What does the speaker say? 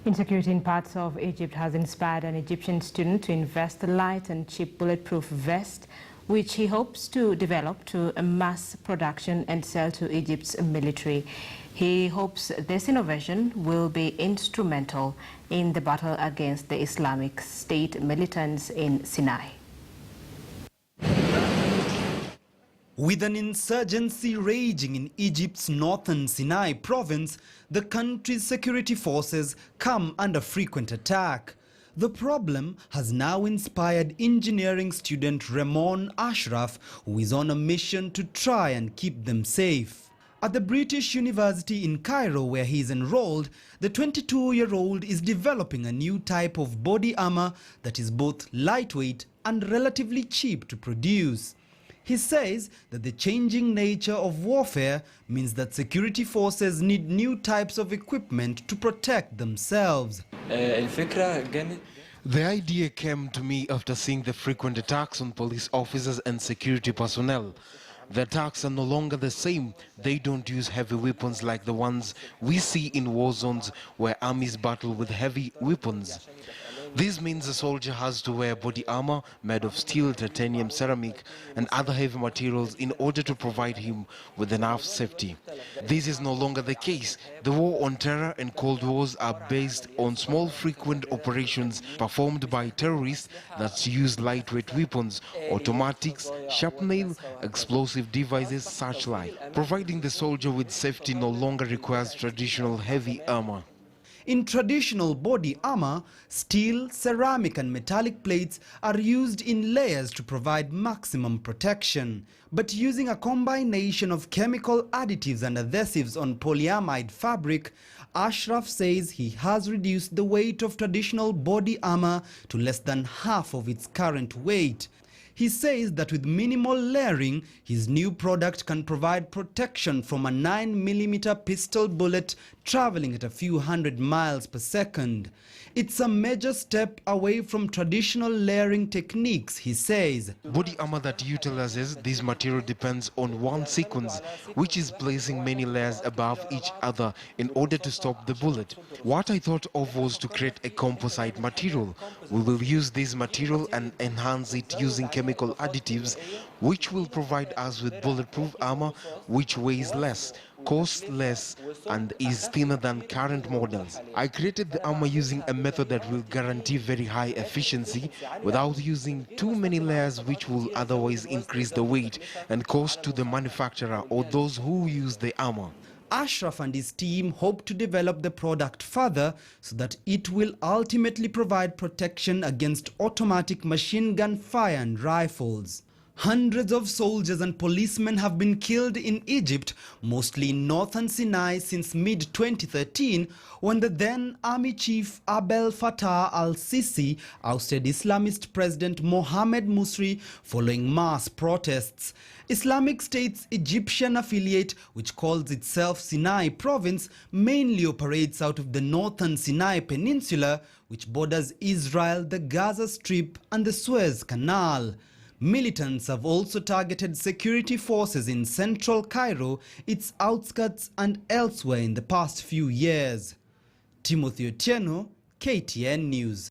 Insecurity in parts of Egypt has inspired an Egyptian student to invest a light and cheap bulletproof vest, which he hopes to develop to a mass production and sell to Egypt's military. He hopes this innovation will be instrumental in the battle against the Islamic State militants in Sinai. With an insurgency raging in Egypt's northern Sinai province, the country's security forces come under frequent attack. The problem has now inspired engineering student Ramon Ashraf, who is on a mission to try and keep them safe. At the British University in Cairo, where he is enrolled, the 22-year-old is developing a new type of body armor that is both lightweight and relatively cheap to produce. He says that the changing nature of warfare means that security forces need new types of equipment to protect themselves. The idea came to me after seeing the frequent attacks on police officers and security personnel. The attacks are no longer the same. They don't use heavy weapons like the ones we see in war zones where armies battle with heavy weapons. This means a soldier has to wear body armor made of steel, titanium, ceramic and other heavy materials in order to provide him with enough safety. This is no longer the case. The war on terror and Cold Wars are based on small frequent operations performed by terrorists that use lightweight weapons, automatics, shrapnel, explosive devices, such like. Providing the soldier with safety no longer requires traditional heavy armor. In traditional body armor, steel, ceramic and metallic plates are used in layers to provide maximum protection. But using a combination of chemical additives and adhesives on polyamide fabric, Ashraf says he has reduced the weight of traditional body armor to less than half of its current weight. He says that with minimal layering, his new product can provide protection from a 9mm pistol bullet traveling at a few hundred miles per second. It's a major step away from traditional layering techniques, he says. Body armor that utilizes this material depends on one sequence, which is placing many layers above each other in order to stop the bullet. What I thought of was to create a composite material. We will use this material and enhance it using chemical additives, which will provide us with bulletproof armor which weighs less, costs less and is thinner than current models. I created the armor using a method that will guarantee very high efficiency without using too many layers, which will otherwise increase the weight and cost to the manufacturer or those who use the armor. Ashraf and his team hope to develop the product further so that it will ultimately provide protection against automatic machine gun fire and rifles. Hundreds of soldiers and policemen have been killed in Egypt, mostly in northern Sinai, since mid-2013, when the then army chief Abdel Fattah al-Sisi ousted Islamist President Mohamed Morsi following mass protests. Islamic State's Egyptian affiliate, which calls itself Sinai Province, mainly operates out of the northern Sinai Peninsula, which borders Israel, the Gaza Strip and the Suez Canal. Militants have also targeted security forces in central Cairo, its outskirts and elsewhere in the past few years. Timothy Otieno, KTN News.